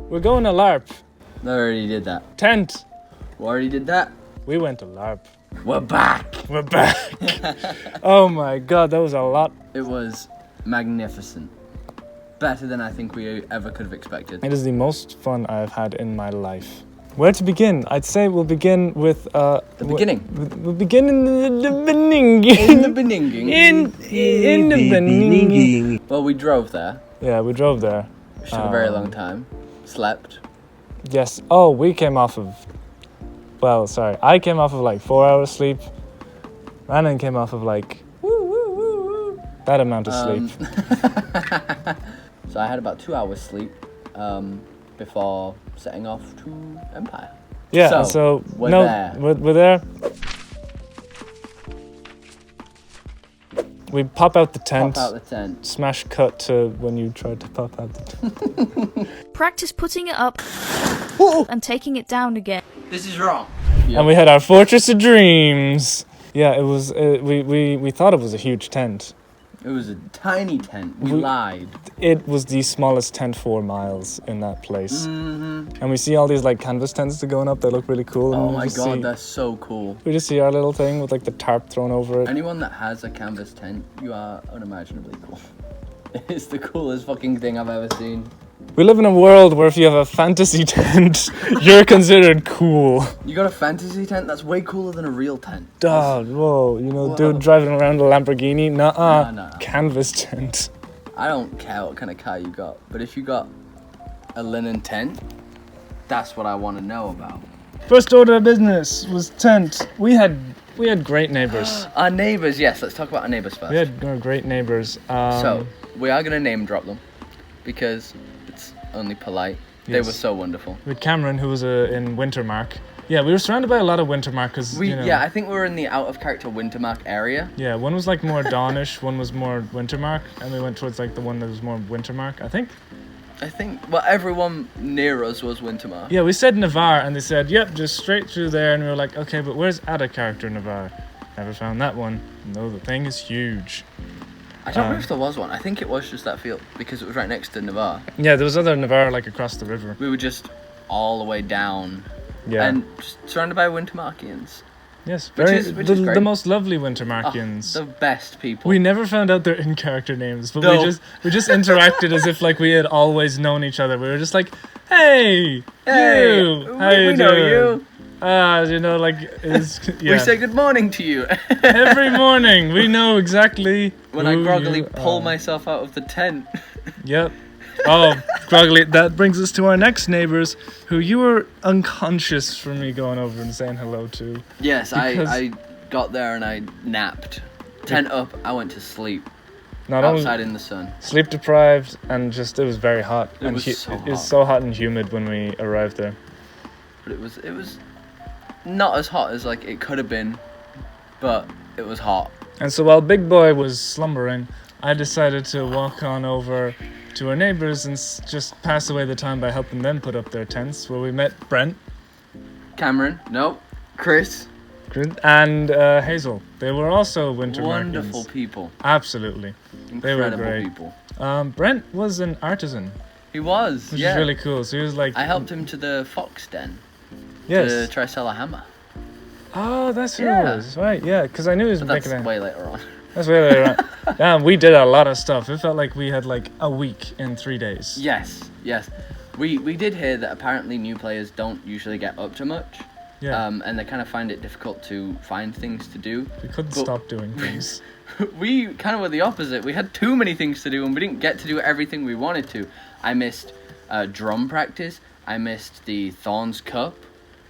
We're going to LARP. I already did that. Tent. We already did that. We went to LARP. We're back. We're back. Oh my god, that was a lot. It was magnificent. Better than I think we ever could have expected. It is the most fun I've had in my life. Where to begin? I'd say we'll begin with The beginning. We'll begin in the beginning. In the beginning. In the beginning. Well, we drove there. Yeah, we drove there. Which took a very long time. Slept. Yes. Oh, we came off of... Well, sorry. I came off of like 4 hours sleep. Rhiannon came off of like... that amount of sleep. So I had about 2 hours sleep before setting off to Empire. Yeah, so we're there. We're there. We pop out the tent. Pop out the tent. Smash cut to when you tried to pop out the tent. Practice putting it up and taking it down again. This is wrong. And we had our Fortress of Dreams. Yeah, it was. We thought it was a huge tent. It was a tiny tent. We lied. It was the smallest tent 4 miles in that place. Mm-hmm. And we see all these like canvas tents that are going up. They look really cool. Oh and my god, they're so cool. We just see our little thing with like the tarp thrown over it. Anyone that has a canvas tent, you are unimaginably cool. It's the coolest fucking thing I've ever seen. We live in a world where if you have a fantasy tent, you're considered cool. You got a fantasy tent? That's way cooler than a real tent. Dog, whoa, you know, Whoa. dude driving around a Lamborghini? Nuh-uh, Nah. canvas tent. I don't care what kind of car you got, but if you got a linen tent, that's what I want to know about. First order of business was tent. We had great neighbors. Our neighbours, yes, let's talk about our neighbours first. We had great neighbors. So, we are going to name drop them, because it's only polite. They Yes. were so wonderful. We had Cameron, who was in Wintermark. Yeah, we were surrounded by a lot of Wintermark because Yeah, I think we were in the out of character Wintermark area. Yeah, one was like more Dawnish, one was more Wintermark, and we went towards like the one that was more Wintermark, I think. Well, everyone near us was Wintermark. Yeah, we said Navarre, and they said, yep, just straight through there, and we were like, okay, but where's out of character Navarre? Never found that one. No, the thing is huge. I don't know if there was one. I think it was just that field because it was right next to Navarre. Yeah, there was other Navarre like across the river. We were just all the way down. Yeah. And just surrounded by Wintermarkians. Yes, Which is great. the most lovely Wintermarkians. The best people. We never found out their in-character names, but No. we just interacted as if like we had always known each other. We were just like, hey, Hey, you, how you we know doing? you. You know, like yeah. We say good morning to you. Every morning. We know exactly When who I groggily you pull are. myself out of the tent. Yep. Oh, groggily. That brings us to our next neighbors, who you were unconscious for me going over and saying hello to. Yes, Because- I got there and I napped. Tent up, I went to sleep. Not Outside only in the sun. sleep deprived, and just it was very hot. It was so It was hot. so hot and humid when we arrived there. But it was not as hot as like it could have been, but it was hot. And so while Big Boy was slumbering, I decided to walk on over to our neighbors and just pass away the time by helping them put up their tents, where we met Brent Cameron, no. Chris, and Hazel. They were also Wintermarkians. wonderful people. Absolutely. They were Incredible great. people. Brent was an artisan, He was, which yeah. is really cool. So he was like... I helped him to the fox den to Yes. try sell a hammer. Oh, that's who Yeah. it was. Right, yeah, because I knew he was But that's making a... way later on. That's way later on. Damn, we did a lot of stuff. It felt like we had like a week in 3 days. Yes. We did hear that apparently new players don't usually get up to much. Yeah. And they kind of find it difficult to find things to do. We couldn't but- stop doing things. We kind of were the opposite. We had too many things to do and we didn't get to do everything we wanted to. I missed drum practice. I missed the Thorns Cup.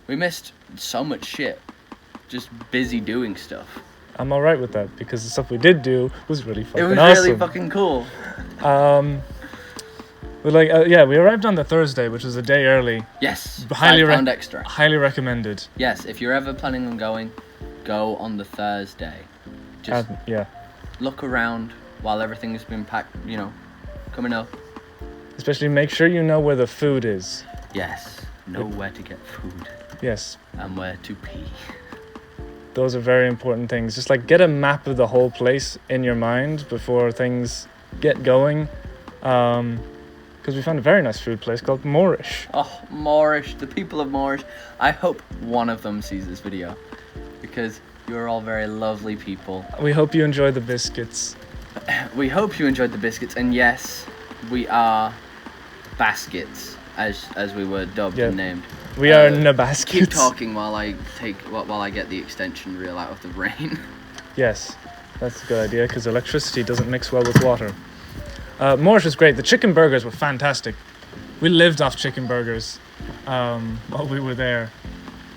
We missed so much shit. Just busy doing stuff. I'm alright with that, because the stuff we did do was really fucking It was awesome. really fucking cool. But like, we arrived on the Thursday, which was a day early. Yes. Highly £5 extra. Highly recommended. Yes, if you're ever planning on going, go on the Thursday. Just Yeah. look around while everything's been packed, coming up. Especially make sure you know where the food is. Yes, know where to get food Yes. and where to pee. Those are very important things. Just like get a map of the whole place in your mind before things get going. Because because we found a very nice food place called Moorish. Oh, Moorish, the people of Moorish. I hope one of them sees this video, because you're all very lovely people. We hope you enjoy the biscuits. We hope you enjoyed the biscuits, and yes, we are baskets, as we were dubbed and named. We are Nabaskets. Keep talking while I get the extension reel out of the rain. Yes, that's a good idea, because electricity doesn't mix well with water. Moorish was great. The chicken burgers were fantastic. We lived off chicken burgers while we were there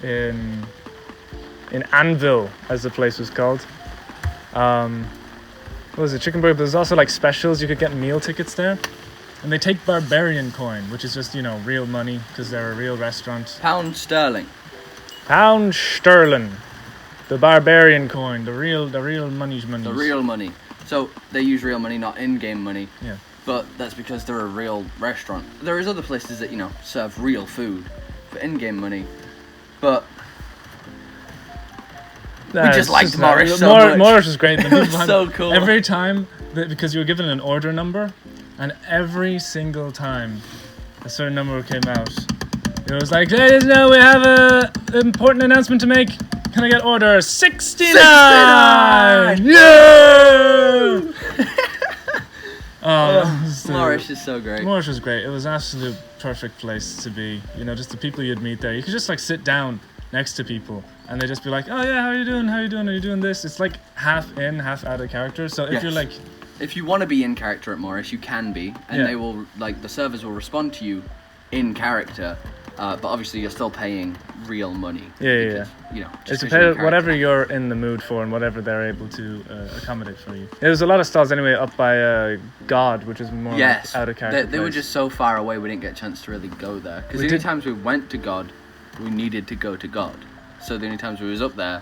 in Anvil, as the place was called. What was it? Chicken burger. There's also like specials. You could get meal tickets there. And they take barbarian coin, which is just, real money, because they're a real restaurant. Pound sterling. Pound sterling. The barbarian coin. The real money's money. The real money. So they use real money, not in-game money. Yeah. But that's because they're a real restaurant. There is other places that, serve real food for in-game money. But we just liked Moorish so much. Moorish was great. It was so cool. Every time, because you were given an order number, and every single time a certain number came out, it was like, ladies, no, we have an important announcement to make. Can I get order 69? Yeah! Moorish is so great. Moorish was great. It was an absolute perfect place to be. Just the people you'd meet there. You could just like sit down next to people and they'd just be like, oh yeah, how are you doing? How are you doing? Are you doing this? It's like half in, half out of character. So if you're like... If you want to be in character at Moorish, you can be. And they will, the servers will respond to you in character. But obviously you're still paying real money. Yeah. It's whatever you're in the mood for and whatever they're able to accommodate for you. There was a lot of stalls anyway up by God, which is more out of character. They were just so far away we didn't get a chance to really go there. Because the only times we went to God, we needed to go to God. So the only times we was up there,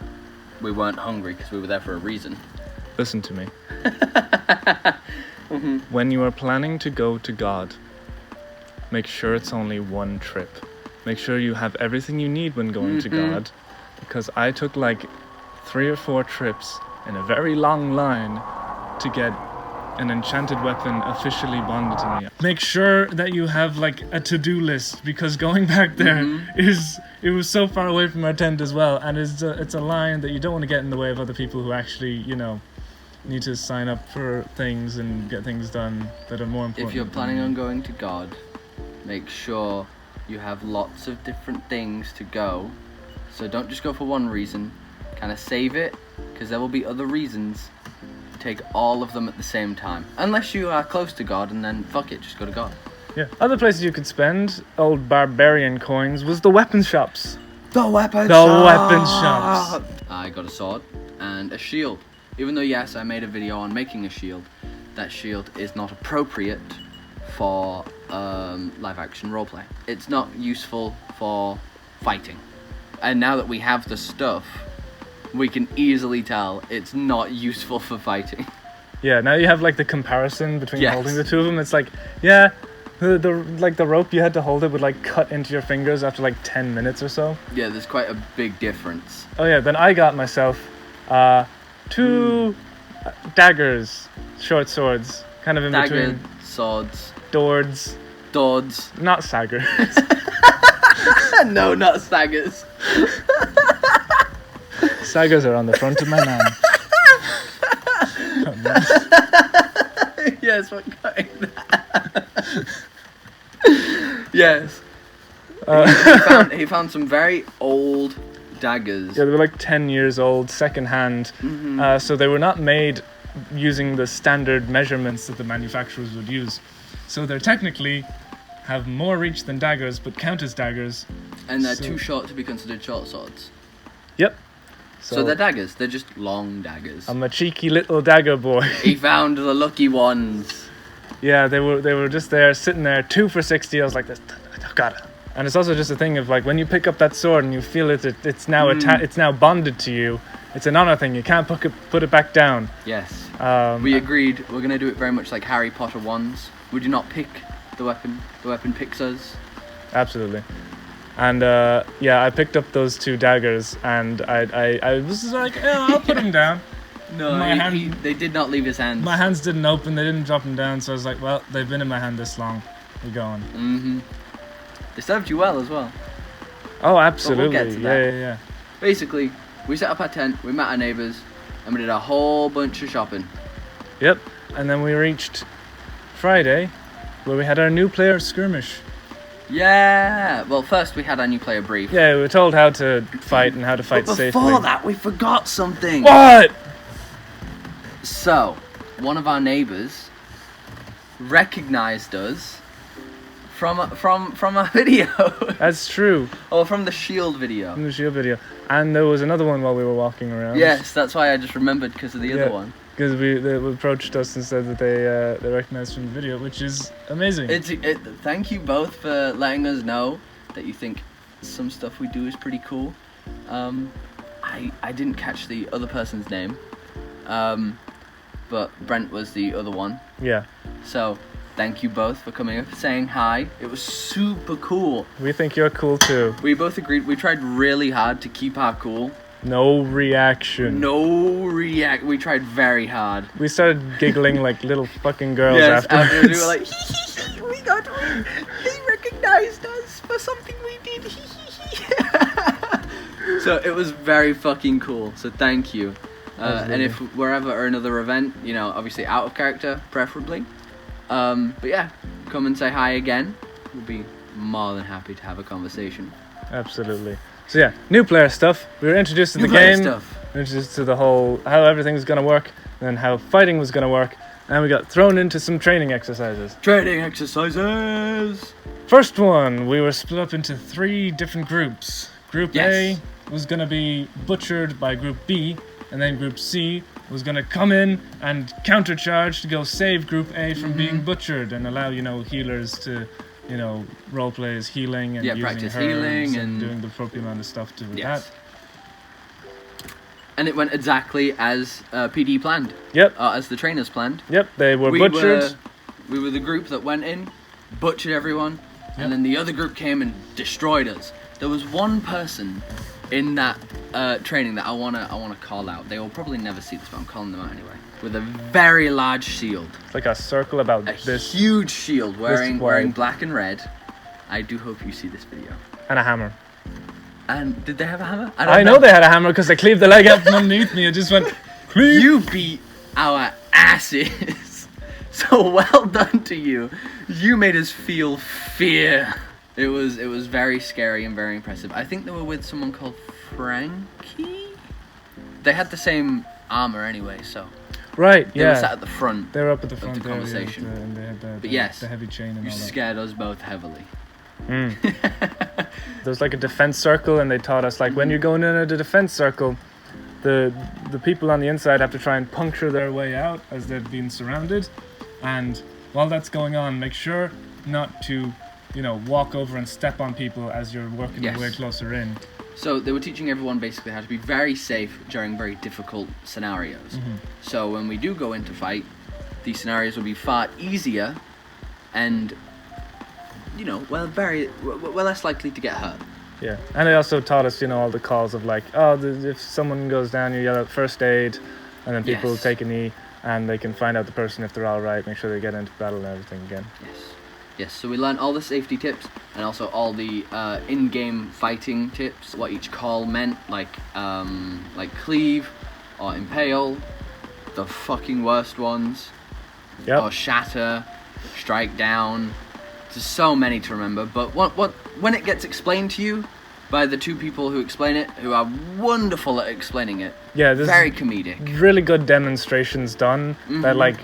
we weren't hungry because we were there for a reason. Listen to me. When you are planning to go to God, make sure it's only one trip. Make sure you have everything you need when going to God, because I took like 3 or 4 trips in a very long line to get an enchanted weapon officially bonded to me. Make sure that you have like a to-do list, because going back there it was so far away from our tent as well, and it's a line that you don't want to get in the way of other people who actually, need to sign up for things and get things done that are more important. If you're planning on going to God, make sure you have lots of different things to go. So don't just go for one reason. Kind of save it, because there will be other reasons. Take all of them at the same time. Unless you are close to God, and then fuck it, just go to God. Yeah. Other places you could spend old barbarian coins was the weapon shops. The weapon shops. I got a sword and a shield. Even though, yes, I made a video on making a shield, that shield is not appropriate for live action roleplay. It's not useful for fighting. And now that we have the stuff, we can easily tell it's not useful for fighting. Yeah, now you have like the comparison between holding the two of them. It's like, the rope you had to hold it would like cut into your fingers after like 10 minutes or so. Yeah, there's quite a big difference. Oh yeah, then I got myself 2 daggers, short swords, kind of in between. Swords. Dords. Not saggers. No, not saggers. Saggers are on the front of my man. Yes, we're cutting that. Yes. He found some very old daggers. Yeah, they were like 10 years old, second-hand. So they were not made using the standard measurements that the manufacturers would use. So they're technically have more reach than daggers, but count as daggers. And they're too short to be considered short swords. Yep. So they're daggers. They're just long daggers. I'm a cheeky little dagger boy. He found the lucky ones. Yeah, they were just there, sitting there, 2 for 60. I was like, I got it. And it's also just a thing of like, when you pick up that sword and you feel it's now it's now bonded to you. It's an honor thing. You can't put it back down. Yes. We agreed. We're gonna do it very much like Harry Potter wands. Would you not pick the weapon? The weapon picks us. Absolutely. And I picked up those 2 daggers, and I was like, I'll put them down. No, they did not leave his hands. My hands didn't open, they didn't drop them down, so I was like, well, they've been in my hand this long. you're going. Mm-hmm. They served you well as well. Oh, absolutely. get to that. Yeah. Basically, we set up our tent, we met our neighbours, and we did a whole bunch of shopping. Yep. And then we reached Friday, where we had our new player skirmish. Yeah! Well, first we had our new player brief. Yeah, we were told how to fight and how to fight But safely. before that, we forgot something. What? So, one of our neighbours recognised us from a video. That's true. Or from the Shield video. From the Shield video. And there was another one while we were walking around. Yes, that's why I just remembered because of the other one. Because they approached us and said that they recognized from the video, which is amazing. Thank you both for letting us know that you think some stuff we do is pretty cool. I didn't catch the other person's name, but Brent was the other one. Yeah. So thank you both for coming up, saying hi. It was super cool. We think you're cool too. We both agreed. We tried really hard to keep our cool. No reaction. We tried very hard. We started giggling like little fucking girls Yes, afterwards. we were like, he recognized us for something we did. So it was very fucking cool. So thank you. And if we're ever at another event, you know, obviously out of character, preferably. But yeah, come and say hi again. We'll be more than happy to have a conversation. Absolutely. So yeah, new player stuff. We were introduced to the game. Introduced to the whole how everything's gonna work, and how fighting was gonna work, and we got thrown into some training exercises. First one, we were split up into 3 different groups. Group A was gonna be butchered by Group B, and then Group C was gonna come in and countercharge to go save Group A from being butchered and allow, you know, healers to, you know, roleplay as healing and using practice herbs healing and doing the appropriate amount of stuff to that. And it went exactly as PD planned. Yep. As the trainers planned. Yep, they were butchered. We were the group that went in, butchered everyone, and then the other group came and destroyed us. There was one person in that training that I wanna call out. They will probably never see this, but I'm calling them out anyway. With a very large shield. It's like a circle about this. Huge shield wearing black and red. I do hope you see this video. And a hammer. And did they have a hammer? I know they had a hammer because they cleaved the leg out from underneath me. It just went. Cleave. You beat our asses. So well done to you. You made us feel fear. It was very scary and very impressive. I think they were with someone called Frankie. They had the same armor anyway, so. Right. They were sat at the front. They were up at the front of the conversation. and they had the heavy chain and all that. You scared us both heavily. There's like a defense circle, and they taught us like when you're going in at a defense circle, the people on the inside have to try and puncture their way out as they've been surrounded, and while that's going on, make sure not to, you know, walk over and step on people as you're working your way closer in. So they were teaching everyone basically how to be very safe during very difficult scenarios. So when we do go into fight, these scenarios will be far easier and, you know, well, less likely to get hurt. Yeah, and they also taught us, you know, all the calls of like, if someone goes down, you yell out first aid, and then people take a knee, and they can find out the person if they're all right, make sure they get into battle and everything again. Yes, so we learned all the safety tips and also all the in-game fighting tips, what each call meant, like cleave or impale, the fucking worst ones, or shatter, strike down. There's so many to remember, but when it gets explained to you by the 2 people who explain it, who are wonderful at explaining it, very comedic. Really good demonstrations done that like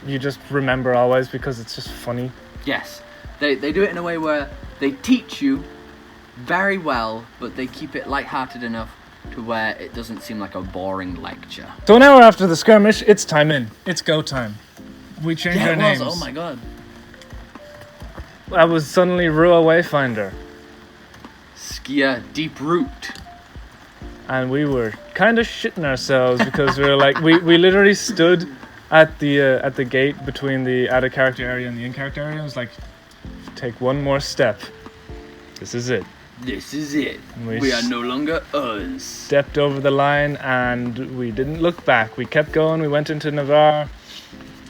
you just remember always because it's just funny. Yes, they do it in a way where they teach you very well, but they keep it lighthearted enough to where it doesn't seem like a boring lecture. So an hour after the skirmish, it's time in. It's go time. We changed our names. Oh my god. I was suddenly Rua Wayfinder. Skia Deep Root. And we were kind of shitting ourselves because we were like, we literally stood at the gate between the out of character area and the in character area. It was like, take one more step. This is it. This is it. We are no longer us. Stepped over the line and we didn't look back. We kept going. We went into Navarre.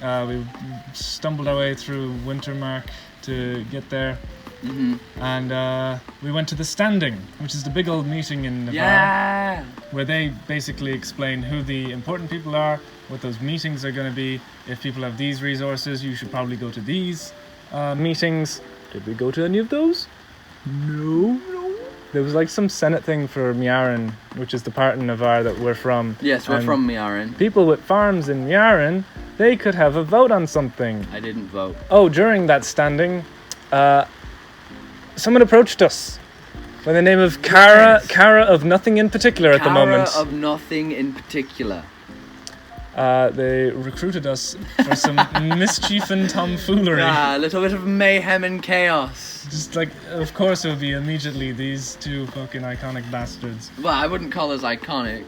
We stumbled our way through Wintermark to get there. Mm-hmm. And we went to the standing, which is the big old meeting in Navarre, Yeah. where they basically explain who the important people are, what those meetings are going to be. If people have these resources, you should probably go to these meetings. Did we go to any of those? No. There was like some Senate thing for Miarin, which is the part in Navarre that we're from. Yes, we're from Miarin. People with farms in Miarin, they could have a vote on something. I didn't vote. Oh, during that standing, someone approached us by the name of Cara of nothing in particular at the moment. Cara of nothing in particular. They recruited us for some mischief and tomfoolery. A little bit of mayhem and chaos. Just like, of course it would be immediately these two fucking iconic bastards. Well, I wouldn't call us iconic.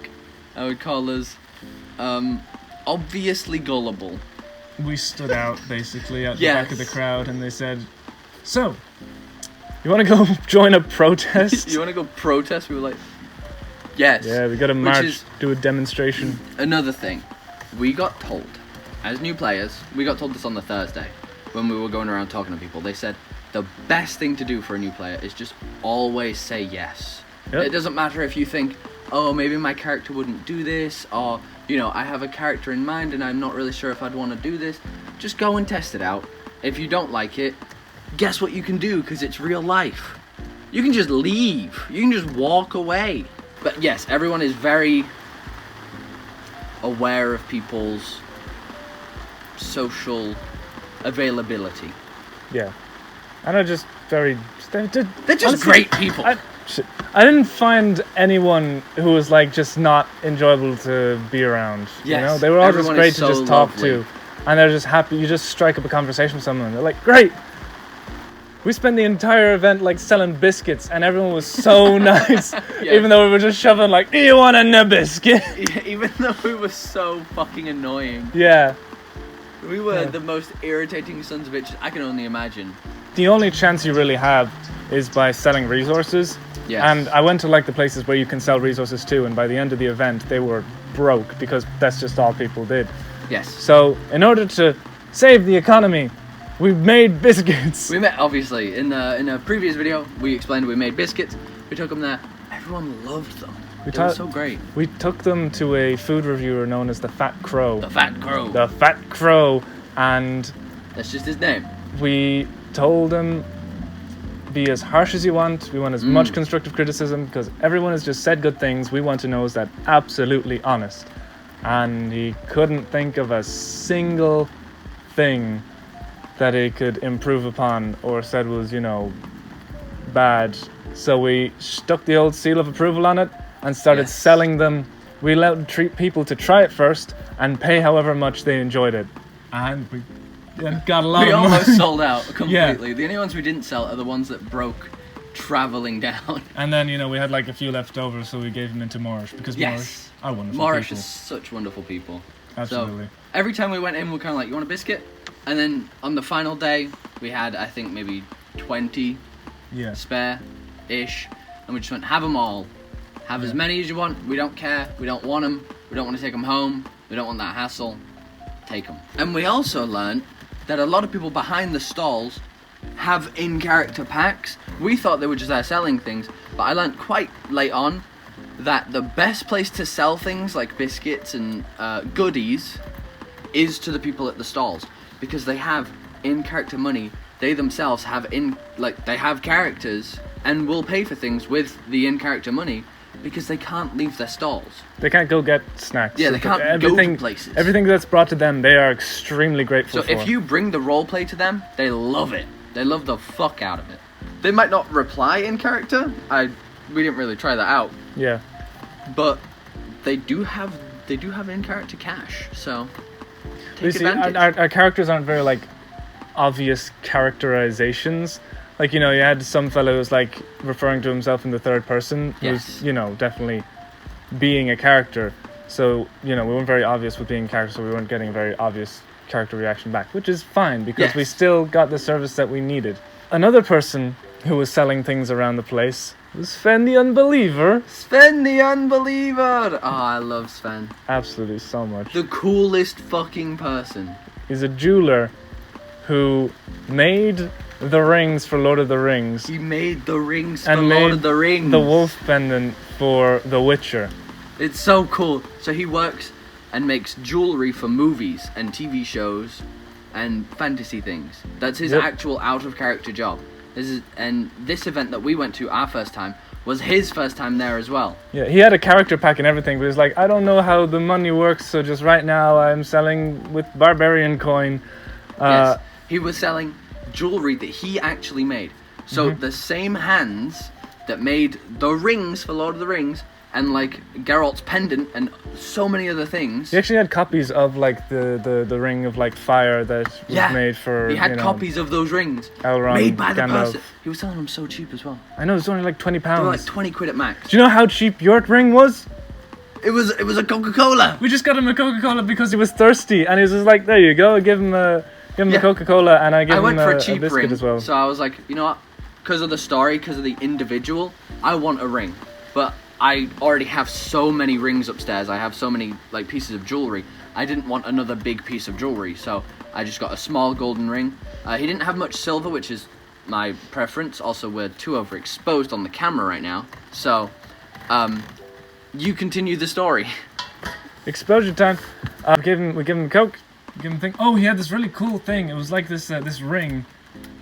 I would call us, obviously gullible. We stood out, basically, at the Yes. back of the crowd, and they said, so, you want to go join a protest? You want to go protest? We were like, yes. Yeah, we got to Which march, is do a demonstration. another thing. We got told, as new players, we got told this on the Thursday, when we were going around talking to people. They said, the best thing to do for a new player is just always say yes. Yep. It doesn't matter if you think, oh, maybe my character wouldn't do this, or, you know, I have a character in mind and I'm not really sure if I'd want to do this. Just go and test it out. If you don't like it, guess what you can do, because it's real life. You can just leave. You can just walk away. But yes, everyone is very aware of people's social availability. Yeah. And they're just very... They're just honestly, great people. I didn't find anyone who was like just not enjoyable to be around. Yes, You know, they were all just everyone great is to so just talk lovely. to, and they're just happy. You just strike up a conversation with someone, and they're like, "Great." We spent the entire event like selling biscuits, and everyone was so nice. Yeah. Even though we were just shoving like, "Do you want a biscuit?" Yeah, even though we were so fucking annoying. Yeah. We were Yeah. the most irritating sons of bitches I can only imagine. The only chance you really have is by selling resources. Yes. And I went to like the places where you can sell resources too, and by the end of the event they were broke because that's just all people did. Yes. So in order to save the economy, we made biscuits. We met, obviously, in a previous video, we explained we made biscuits. We took them there. Everyone loved them. They were so great. We took them to a food reviewer known as the Fat Crow. The Fat Crow. The Fat Crow, and That's just his name. we told him, be as harsh as you want. We want as much constructive criticism because everyone has just said good things. We want to know is that absolutely honest. And he couldn't think of a single thing that he could improve upon or said was, you know, bad. So we stuck the old seal of approval on it and started Yes. selling them. We allowed people to try it first and pay however much they enjoyed it. And we got a lot We of money. almost sold out completely. Yeah. The only ones we didn't sell are the ones that broke traveling down. And then, you know, we had like a few left over, so we gave them into Moorish because Yes. Moorish are wonderful Morish people. is such wonderful people. Absolutely. So every time we went in, we were kind of like, you want a biscuit? And then on the final day, we had, I think, maybe 20 Yeah. spare-ish. And we just went, have them all. Have as many as you want. We don't care. We don't want them. We don't want to take them home. We don't want that hassle. Take them. And we also learned that a lot of people behind the stalls have in-character packs. We thought they were just there selling things, but I learned quite late on that the best place to sell things like biscuits and goodies is to the people at the stalls, because they have in-character money. They themselves have they have characters and will pay for things with the in-character money because they can't leave their stalls. They can't go get snacks. Yeah, they can't go to places. Everything that's brought to them, they are extremely grateful So for. if you bring the roleplay to them, they love it. They love the fuck out of it. They might not reply in character. We didn't really try that out, Yeah. but they do have in-character cash. So You take see, advantage. our characters aren't very, like, obvious characterizations. Like, you know, you had some fellow who's, like, referring to himself in the third person. Yes. Who's, you know, definitely being a character. So, you know, we weren't very obvious with being characters, so we weren't getting a very obvious character reaction back, which is fine, because we Yes. still got the service that we needed. Another person who was selling things around the place was Sven the Unbeliever. Sven the Unbeliever! Oh, I love Sven. Absolutely so much. The coolest fucking person. He's a jeweler who made the rings for Lord of the Rings. He made the rings for And Lord made of the Rings. the wolf pendant for The Witcher. It's so cool. So he works and makes jewelry for movies and TV shows and fantasy things. That's his actual out-of-character job. This event that we went to our first time was his first time there as well. Yeah, he had a character pack and everything, but he's like, I don't know how the money works, so just right now I'm selling with barbarian coin. Yes, he was selling jewelry that he actually made. So the same hands that made the rings for Lord of the Rings and like Geralt's pendant and so many other things. He actually had copies of like the ring of like fire that was made for. He had copies of those rings Elrond, made by the Gandalf. person. He was selling them so cheap as well. I know, it's only like £20. They were like 20 quid at max. Do you know how cheap your ring was? It was a Coca-Cola. We just got him a Coca-Cola because he was thirsty, and he was just like, there you go, give him a Coca-Cola, and I went for him a cheap biscuit ring as well. So I was like, you know what? Because of the story, because of the individual, I want a ring. But I already have so many rings upstairs. I have so many like pieces of jewelry. I didn't want another big piece of jewelry, so I just got a small golden ring. He didn't have much silver, which is my preference. Also, we're too overexposed on the camera right now. So, you continue the story. Exposure time. We gave him a Coke. We gave him a thing. Oh, he had this really cool thing. It was like this this ring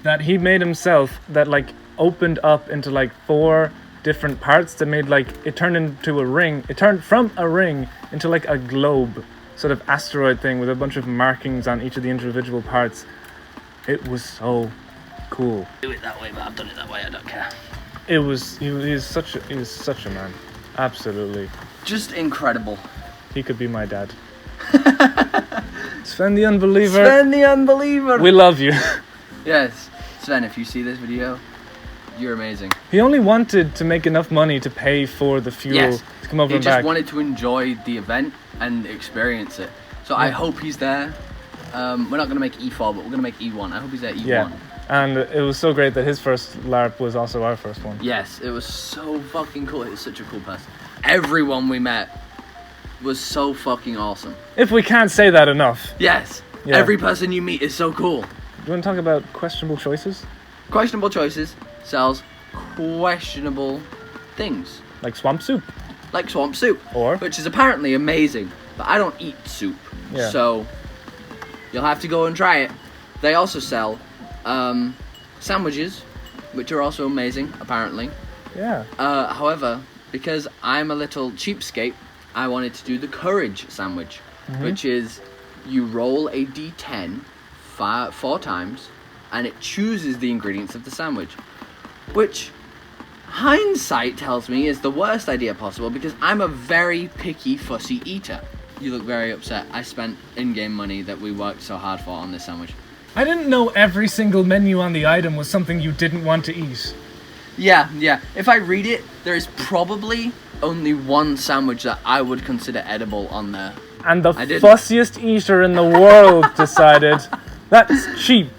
that he made himself that like opened up into like 4 different parts that made like it turned into a ring. It turned from a ring into like a globe sort of asteroid thing with a bunch of markings on each of the individual parts. It was so cool. Do it that way, but I've done it that way. I don't care. It was he was such a man. Absolutely. Just incredible. He could be my dad. Sven the Unbeliever. Sven the Unbeliever. We love you. Yes, Sven. If you see this video, you're amazing. He only wanted to make enough money to pay for the fuel to come over and back. He just wanted to enjoy the event and experience it. So I hope he's there. We're not going to make E4, but we're going to make E1. I hope he's there E1. Yeah, and it was so great that his first LARP was also our first one. Yes, it was so fucking cool. He was such a cool person. Everyone we met was so fucking awesome. If we can't say that enough. Yes, every person you meet is so cool. Do you want to talk about questionable choices? Questionable Choices sells questionable things. Like swamp soup. Like swamp soup. Or? Which is apparently amazing, but I don't eat soup. Yeah. So, you'll have to go and try it. They also sell sandwiches, which are also amazing, apparently. Yeah. However, because I'm a little cheapskate, I wanted to do the courage sandwich, which is you roll a d10 4 times, and it chooses the ingredients of the sandwich, which hindsight tells me is the worst idea possible because I'm a very picky, fussy eater. You look very upset. I spent in-game money that we worked so hard for on this sandwich. I didn't know every single menu on the item was something you didn't want to eat. Yeah. If I read it, there is probably only one sandwich that I would consider edible on there. And the fussiest eater in the world decided, that's cheap.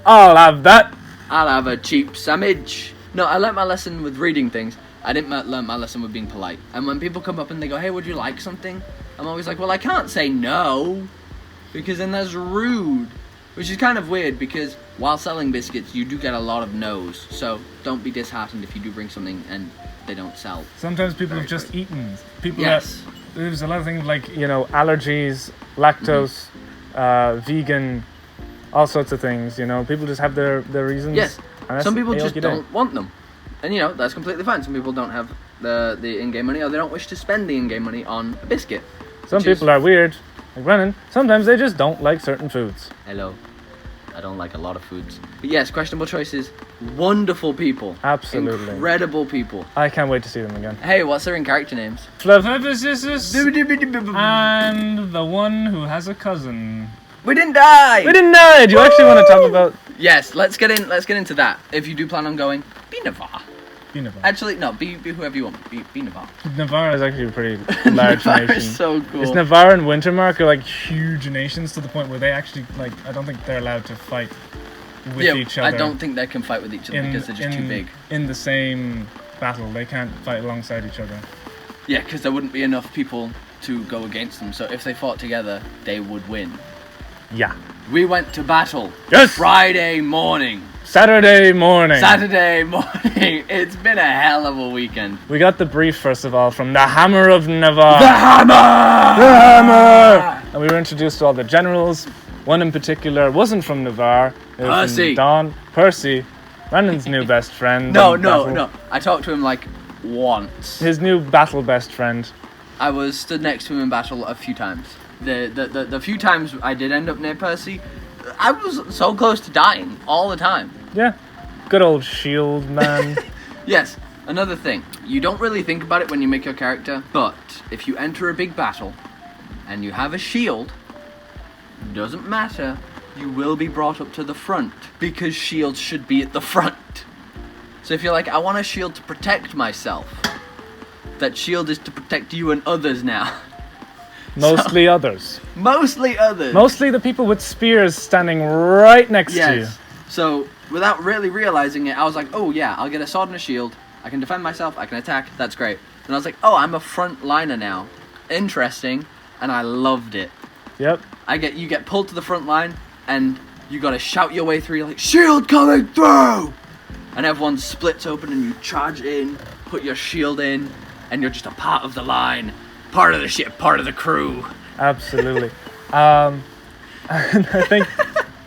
I'll have that. I'll have a cheap sandwich. No, I learnt my lesson with reading things. I didn't learn my lesson with being polite. And when people come up and they go, hey, would you like something? I'm always like, well, I can't say no, because then that's rude. Which is kind of weird, because while selling biscuits, you do get a lot of no's. So don't be disheartened if you do bring something and they don't sell. Sometimes people have just eaten. People there's a lot of things like, allergies, lactose, vegan, all sorts of things, People just have their reasons. Yes. Some people just don't want them. And, that's completely fine. Some people don't have the in-game money, or they don't wish to spend the in-game money on a biscuit. Some people are weird, like Brennan. Sometimes they just don't like certain foods. Hello. I don't like a lot of foods. But yes, Questionable Choices, wonderful people. Absolutely. Incredible people. I can't wait to see them again. Hey, what's their in-character names? And the one who has a cousin. We didn't die! We didn't die! Do you actually want to talk about... Yes, let's get into that. If you do plan on going, be Navarre. Be Navarre. Actually, no, be whoever you want. Be Navarre. Navarre is actually a pretty large nation. Is so cool. It's Navarre and Wintermark are like huge nations to the point where they actually I don't think they're allowed to fight with each other. I don't think they can fight with each other because they're just too big. In the same battle, they can't fight alongside each other. Yeah, because there wouldn't be enough people to go against them. So if they fought together, they would win. Yeah. We went to battle. Yes! Friday morning. Saturday morning. Saturday morning. It's been a hell of a weekend. We got the brief, first of all, from the Hammer of Navarre. The Hammer! The Hammer! And we were introduced to all the generals. One in particular wasn't from Navarre. It was Percy. from Percy. Brandon's new best friend. No. I talked to him like once. His new battle best friend. I was stood next to him in battle a few times. The few times I did end up near Percy, I was so close to dying all the time. Yeah. Good old shield man. Yes, another thing. You don't really think about it when you make your character, but if you enter a big battle and you have a shield, doesn't matter, you will be brought up to the front because shields should be at the front. So if you're like, I want a shield to protect myself, that shield is to protect you and others now. Mostly others. Mostly others. Mostly the people with spears standing right next to you. So without really realizing it, I was like, oh yeah, I'll get a sword and a shield. I can defend myself, I can attack, that's great. And I was like, oh, I'm a front liner now. Interesting. And I loved it. Yep. You get pulled to the front line, and you gotta shout your way through. You're like, shield coming through! And everyone splits open, and you charge in, put your shield in, and you're just a part of the line, part of the ship, part of the crew. Absolutely. And I think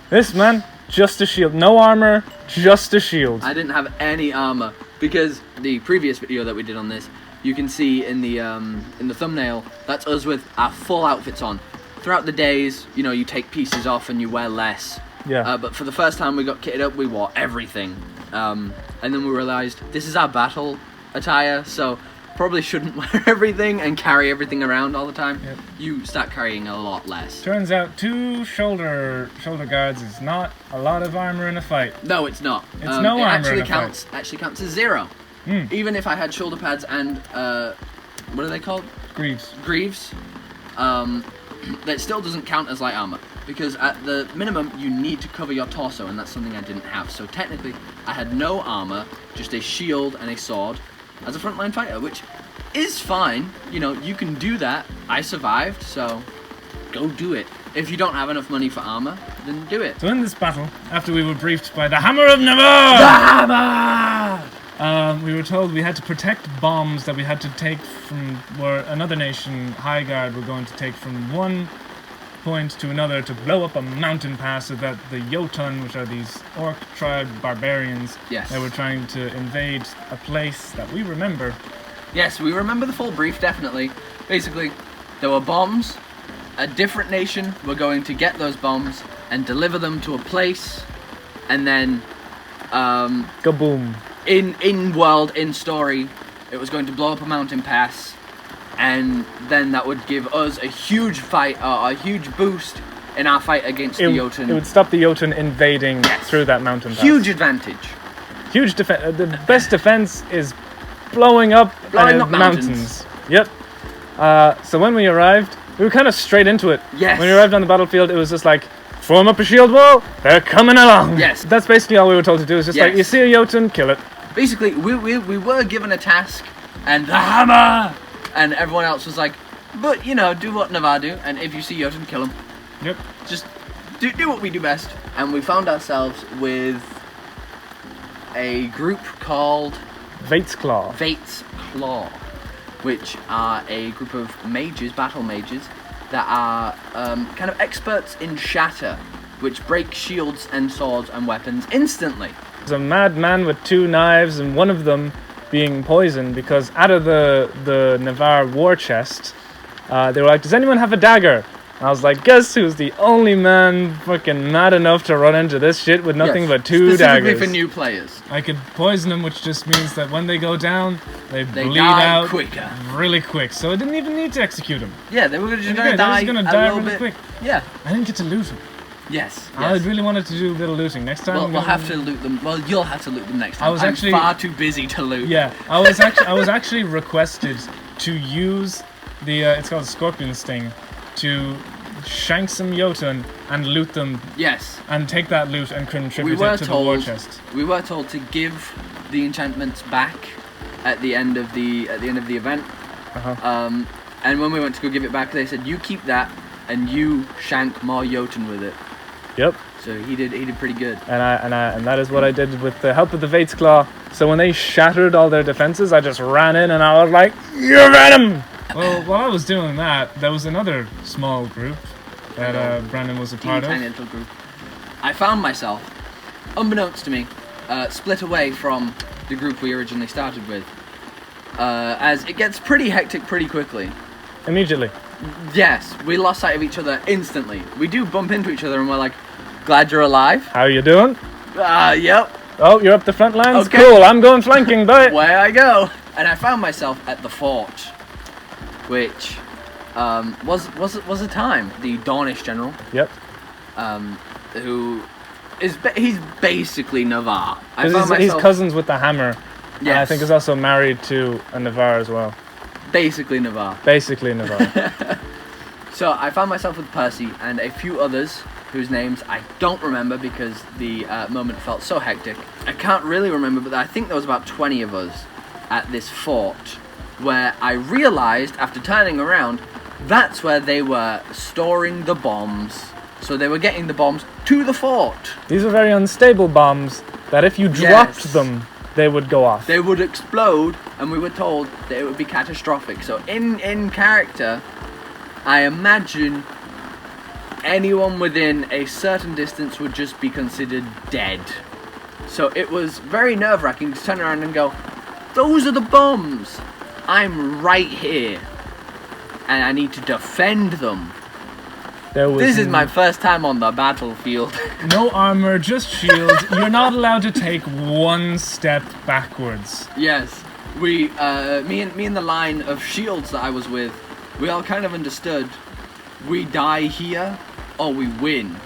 this man, just a shield, no armor, just a shield. I didn't have any armor because the previous video that we did on this, you can see in the thumbnail, that's us with our full outfits on. Throughout the days, you take pieces off and you wear less. Yeah. But for the first time we got kitted up, we wore everything. And then we realized this is our battle attire, so probably shouldn't wear everything and carry everything around all the time. Yep. You start carrying a lot less. Turns out 2 shoulder guards is not a lot of armor in a fight. No, it's not. It's no it armor actually in a counts. Actually counts as 0. Even if I had shoulder pads and what are they called? Greaves. That still doesn't count as light armor because at the minimum you need to cover your torso, and that's something I didn't have. So technically, I had no armor, just a shield and a sword as a frontline fighter, which is fine. You can do that. I survived, so go do it. If you don't have enough money for armor, then do it. So in this battle, after we were briefed by the Hammer of Navarre, The Hammer! We were told we had to protect bombs that we had to take from where another nation, High Guard, were going to take from one point to another to blow up a mountain pass so that the Jotun, which are these orc tribe barbarians, Yes. they were trying to invade a place that we remember. Yes, we remember the full brief, definitely. Basically, there were bombs. A different nation were going to get those bombs and deliver them to a place, and then Kaboom. in story, it was going to blow up a mountain pass, and then that would give us a huge fight, a huge boost in our fight against the Jotun. It would stop the Jotun invading through that mountain pass. Huge advantage. Huge defense. The best defense is blowing up mountains. Yep. So when we arrived, we were kind of straight into it. Yes. When we arrived on the battlefield, it was just like, form up a shield wall, they're coming along. Yes. That's basically all we were told to do. It's just like, you see a Jotun, kill it. Basically, we were given a task, and the hammer! And everyone else was like, but, do what Navarre do, and if you see Jotun, kill him. Yep. Just do what we do best. And we found ourselves with a group called Vate's Claw. Vate's Claw, which are a group of mages, battle mages, that are kind of experts in shatter, which break shields and swords and weapons instantly. There's a madman with 2 knives, and one of them being poisoned because out of the Navarre war chest, they were like, does anyone have a dagger? And I was like, guess who's the only man fucking mad enough to run into this shit with nothing but 2 specifically daggers? for new players. I could poison them, which just means that when they go down, they bleed die out quicker. really quick. So I didn't even need to execute them. Yeah, they were just going to They're die just gonna a die little really bit. quick. Yeah. I didn't get to loot them. Yes. I really wanted to do a little looting. Next time Well, I'm we'll gonna- have to loot them. Well, you'll have to loot them next time. I was actually- I'm far too busy to loot. Yeah, I was actually requested to use the it's called Scorpion Sting to shank some Jotun and loot them. Yes. And take that loot and contribute We were it to the war told- chest. We were told to give the enchantments back at the end of the event. Uh-huh. And when we went to go give it back, they said, "You keep that, and you shank more Jotun with it." Yep. So he did pretty good. And that is what I did with the help of the Vate's Claw. So when they shattered all their defenses, I just ran in and I was like, "You're venom!" Well, while I was doing that, there was another small group that Brandon was a part of. Tiny little group. I found myself, unbeknownst to me, split away from the group we originally started with. As it gets pretty hectic pretty quickly. Immediately. Yes, we lost sight of each other instantly. We do bump into each other and we're like, "Glad you're alive." How you doing? Yep. Oh, you're up the front lines? Okay. Cool, I'm going flanking, bye. Where I go. And I found myself at the fort, which was a time. The Dornish general, Yep. who is he's basically Navarre. He's cousins with the Hammer. Yes. And I think is also married to a Navarre as well. Basically Navarre. Basically Navarre. So I found myself with Percy and a few others whose names I don't remember because the moment felt so hectic. I can't really remember, but I think there was about 20 of us at this fort where I realized after turning around that's where they were storing the bombs. So they were getting the bombs to the fort. These are very unstable bombs that if you dropped them, they would go off. They would explode, and we were told that it would be catastrophic. So in character, I imagine anyone within a certain distance would just be considered dead. So it was very nerve-wracking to turn around and go, "Those are the bombs! I'm right here, and I need to defend them." This is my first time on the battlefield. No armor, just shield. You're not allowed to take one step backwards. Yes, me and the line of shields that I was with, we all kind of understood. We die here, or we win.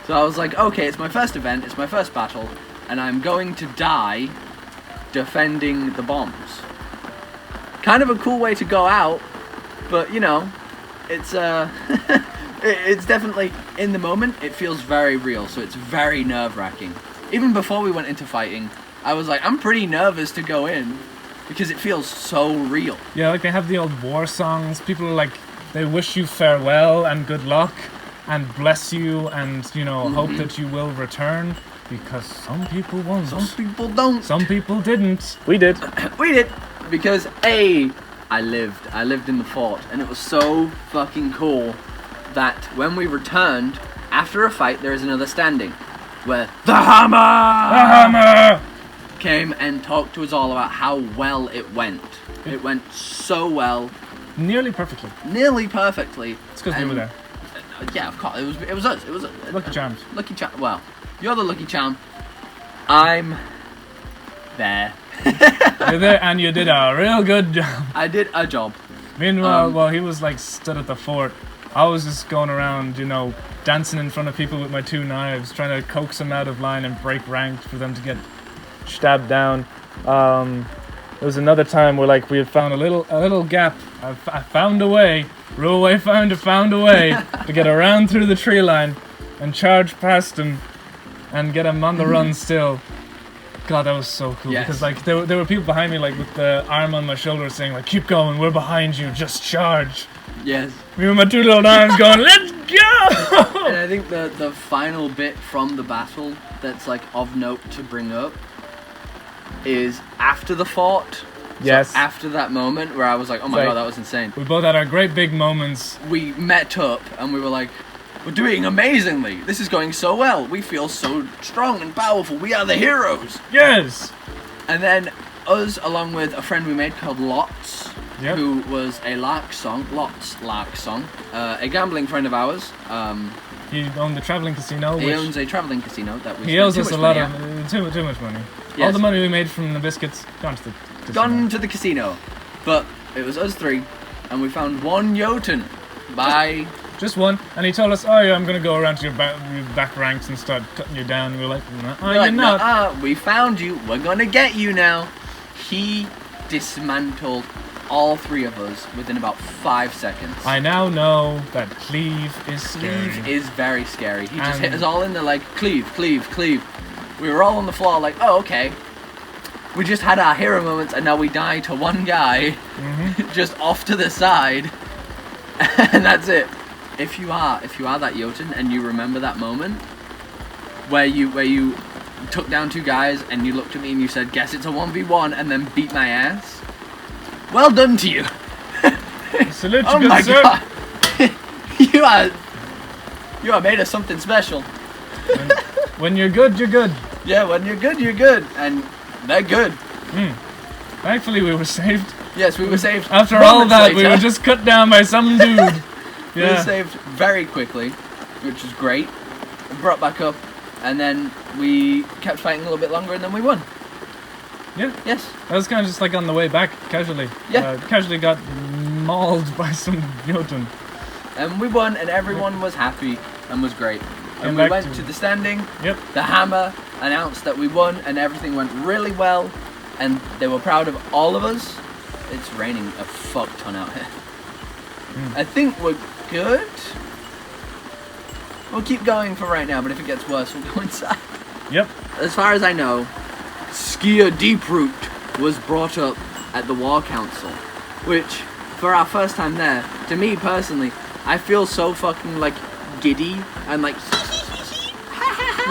So I was like, okay, it's my first event, it's my first battle, and I'm going to die defending the bombs. Kind of a cool way to go out, but you know, it's it's definitely, in the moment, it feels very real, so it's very nerve-wracking. Even before we went into fighting, I was like, I'm pretty nervous to go in, because it feels so real. Yeah, like they have the old war songs, people are like, they wish you farewell and good luck, and bless you, and, you know, hope that you will return, because some people won't. Some people don't. Some people didn't. We did. We did, because I lived in the fort, and it was so fucking cool that when we returned, after a fight, there is another standing, where the Hammer came and talked to us all about how well it went. It went so well. Nearly perfectly. Nearly perfectly. It's because we were there. Yeah, of course. It was us. It was Lucky charms. Lucky charm. Well, you're the lucky charm. I'm there. You're there, and you did a real good job. I did a job. Meanwhile, while he was like stood at the fort, I was just going around, you know, dancing in front of people with my two knives, trying to coax them out of line and break rank for them to get stabbed down. There was another time where like we had found a little gap. I found a way. Ruaway found a way to get around through the tree line and charge past him and get him on the run still. God, that was so cool. Yes. Because like there were people behind me like with the arm on my shoulder saying like, "Keep going, we're behind you, just charge." Yes. Me with my two little arms going, "Let's go!" And I think the final bit from the battle that's like of note to bring up is after the fort. Yes. So after that moment where I was like, oh my Like, god, that was insane. We both had our great big moments. We met up and we were like, we're doing amazingly. This is going so well. We feel so strong and powerful. We are the heroes. Yes. And then us, along with a friend we made called Lots, Yep. who was a lark song, a gambling friend of ours. He owned the traveling casino. He which owns a traveling casino that we he spent owes too us much a lot money of at. too much money. Yes. All the money we made from the biscuits gone to the casino. Gone to the casino. But it was us three, and we found one Jotun by... Just one, and he told us, "Oh yeah, I'm gonna go around to your back ranks and start cutting you down." And we were like, We're you're like, not." "Nuh-uh, we found you. We're gonna get you now." He dismantled all three of us within about 5 seconds. I now know that cleave is scary. Cleave is very scary. He just And- hit us all in there like, cleave, cleave, cleave. We were all on the floor like, oh, okay. We just had our hero moments and now we die to one guy just off to the side. And that's it. If you are that Jotun and you remember that moment, where you took down 2 guys and you looked at me and you said, "Guess it's a 1v1," and then beat my ass. Well done to you. Salute you, Oh good my sir. god. You are made of something special. When you're good, you're good. Yeah, when you're good, you're good. And they're good. Thankfully, we were saved. Yes, we were saved. After all moments that, we later. were just cut down by some dude. We were Yeah. saved very quickly, which was great. Brought back up, and then we kept fighting a little bit longer, and then we won. Yeah. Yes. That was kind of just like on the way back, casually. Yeah. Casually got mauled by some Jotun. And we won, and everyone was happy and was great. Came And we back went to- to the standing. Yep. The hammer announced that we won, and everything went really well, and they were proud of all of us. It's raining a fuck ton out here. I think we're good. We'll keep going for right now, but if it gets worse, we'll go inside. Yep. As far as I know, skier deep root was brought up at the War Council, which, for our first time there, to me personally, I feel so fucking like giddy and like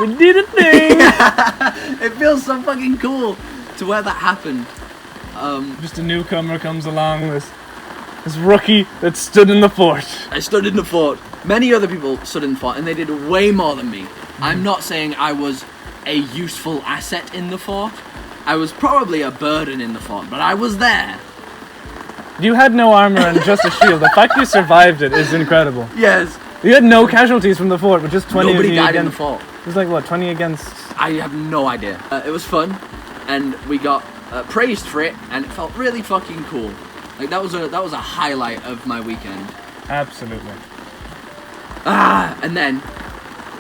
We did a thing! it feels so fucking cool to where that happened. Just a newcomer comes along, this rookie that stood in the fort. I stood in the fort. Many other people stood in the fort, and they did way more than me. I'm not saying I was a useful asset in the fort. I was probably a burden in the fort, but I was there. You had no armor and just a shield. The fact you survived it is incredible. Yes. You had no casualties from the fort, but just 20 Nobody of you died in the against... fort. It was like, what, 20 against... I have no idea. It was fun, and we got praised for it, and it felt really fucking cool. Like that was a highlight of my weekend. Absolutely. And then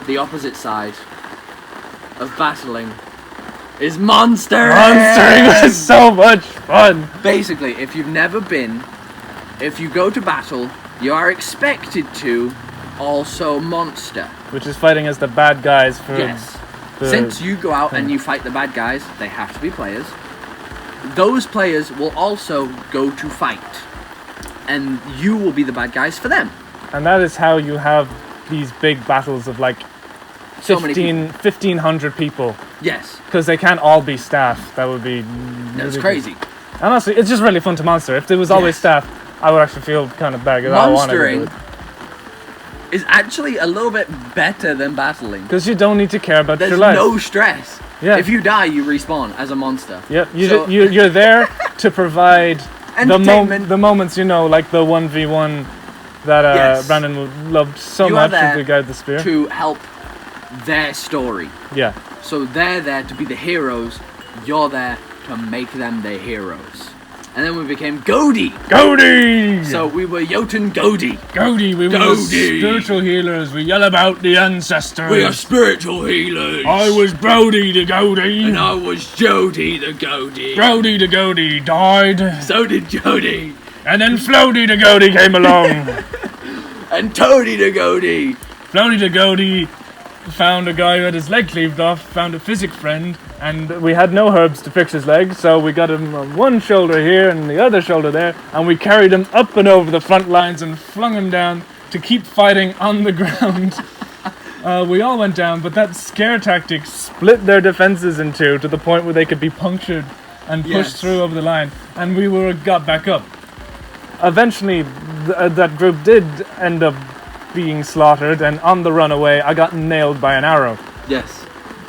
the opposite side of battling is monstering. Monstering was so much fun! Basically, if you've never been, if you go to battle, you are expected to also monster. Which is fighting as the bad guys for... Yes. the- Since you go out and you fight the bad guys, they have to be players. Those players will also go to fight. And you will be the bad guys for them. And that is how you have these big battles of like So many people. 1,500 people. Yes. Because they can't all be staff. That would be... That's ridiculous. crazy. And honestly, it's just really fun to monster. If there was always Yes. staff, I would actually feel kind of bad. 'Cause I wanted to do Monstering is actually a little bit better than battling. Because you don't need to care about There's your life. no stress. Yeah. If you die, you respawn as a monster. Yeah, So- you're there to provide Entertainment. the moments, you know, like the 1v1 that Yes. Brandon loved so You are much there with the guy with the spear. to help their story. Yeah. So they're there to be the heroes. You're there to make them the heroes. And then we became Goaty. Goaty! So we were Jotun Goaty. Goaty, we were Goaty. spiritual healers. We yell about the ancestors. We are spiritual healers. I was Brody the Goaty. And I was Jody the Goaty. Brody the Goaty died. So did Jody. And then Floaty the Goaty came along. And Toady the Goaty. Floaty the Goaty found a guy who had his leg cleaved off, found a physic friend, and we had no herbs to fix his leg, so we got him on one shoulder here and the other shoulder there, and we carried him up and over the front lines and flung him down to keep fighting on the ground. We all went down, but that scare tactic split their defenses in two to the point where they could be punctured and pushed Yes. through over the line, and we got back up. Eventually, that group did end up being slaughtered, and on the runaway, I got nailed by an arrow. Yes.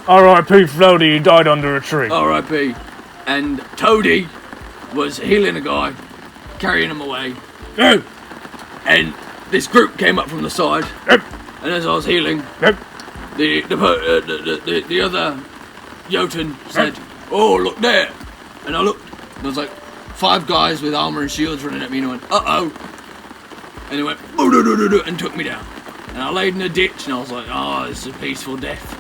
R.I.P. Floaty, he died under a tree. R.I.P. And Toady was healing a guy, carrying him away. Yep. And this group came up from the side. Yep. And as I was healing, Yep. the other Jotun said, "Oh, look there!" And I looked. And there was like 5 guys with armor and shields running at me, and I went, "Uh-oh!" And he went, "Boo-doo-doo-doo-doo," and took me down. And I laid in a ditch, and I was like, "Oh, this is a peaceful death."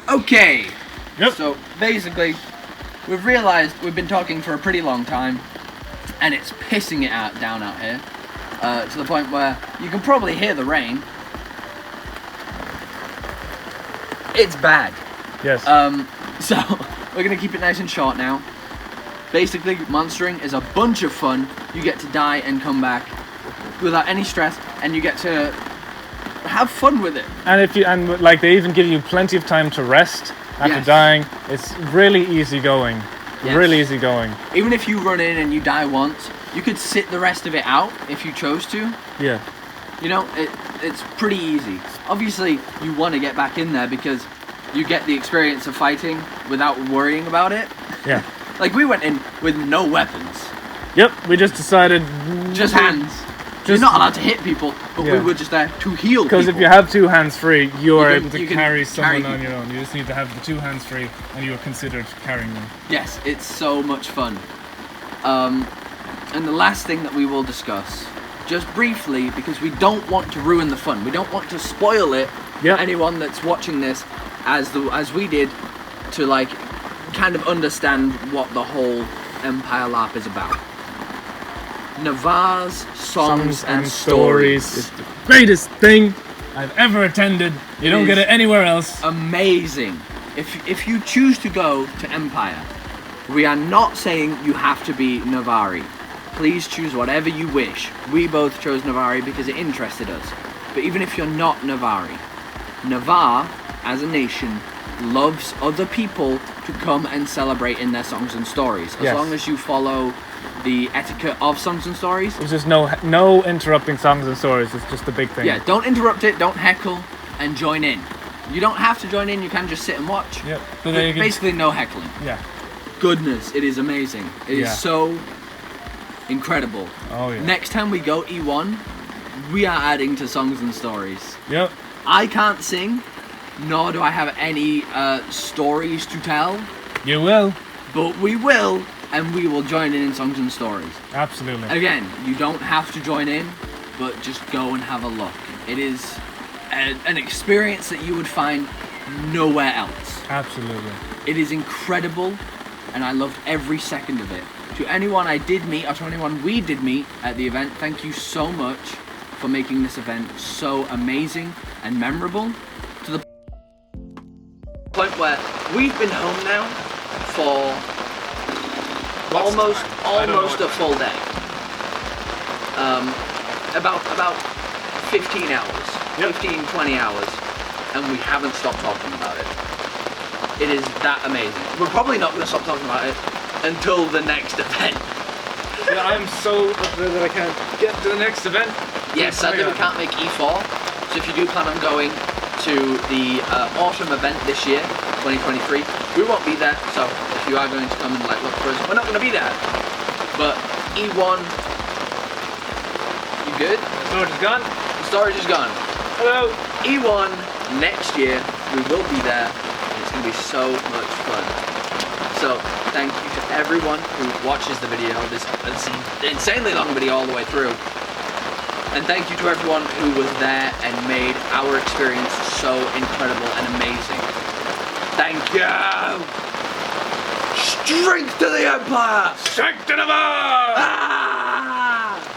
Okay. Yep. So basically, we've realised we've been talking for a pretty long time, and it's pissing it down out here, to the point where you can probably hear the rain. It's bad. Yes. So we're gonna keep it nice and short now. Basically, monstering is a bunch of fun. You get to die and come back without any stress, and you get to have fun with it. And like they even give you plenty of time to rest after Yes. dying. It's really easygoing. Yes. Really easygoing. Even if you run in and you die once, you could sit the rest of it out if you chose to. Yeah. You know, it's pretty easy. Obviously, you want to get back in there because you get the experience of fighting without worrying about it. Yeah. Like, we went in with no weapons. Yep. We just decided. Just hands. You're not allowed to hit people, but we Yeah. were just there to heal people. Because if you have two hands free, you are able to you can carry someone carry on your own. You just need to have the two hands free, and you are considered carrying them. Yes, it's so much fun. And the last thing that we will discuss, just briefly, because we don't want to ruin the fun. We don't want to spoil it Yep. for anyone that's watching this as we did, to like kind of understand what the whole Empire LARP is about. Navarre's songs and stories. is the greatest thing I've ever attended. You It don't get is it anywhere else. Amazing. If you choose to go to Empire, we are not saying you have to be Navari. Please choose whatever you wish. We both chose Navari because it interested us. But even if you're not Navari, Navarre, as a nation, loves other people to come and celebrate in their songs and stories. As Yes. long as you follow the etiquette of songs and stories. There's just no interrupting songs and stories. It's just the big thing. Yeah, don't interrupt it, don't heckle, and join in. You don't have to join in, you can just sit and watch. Yep. But then you can- basically no heckling. Yeah. Goodness, it is amazing. It is Yeah. so incredible. Oh yeah. Next time we go E1, we are adding to songs and stories. Yep. I can't sing, nor do I have any stories to tell, You will. but we will, and we will join in songs and stories. Absolutely. Again, you don't have to join in, but just go and have a look. It is an experience that you would find nowhere else. Absolutely. It is incredible, and I loved every second of it. To anyone I did meet, or to anyone we did meet at the event, thank you so much for making this event so amazing and memorable. To the point where we've been home now for almost a full day. About 15 hours, Yep. 15, 20 hours, and we haven't stopped talking about it. It is that amazing. We're probably not going to stop talking about it until the next event. Yeah, I'm so up there that I can't get to the next event. Yes, sadly we can't make E4, so if you do plan on going to the autumn event this year, 2023, we won't be there, so if you are going to come and like look for us, we're not going to be there. But E1, you good? Storage is gone. The storage is gone. Hello. E1 next year, we will be there, and it's going to be so much fun. So, thank you to everyone who watches the video, this insanely long video all the way through. And thank you to everyone who was there and made our experience so incredible and amazing. Thank you! Strength to the Empire! Strength to the bar! Ah!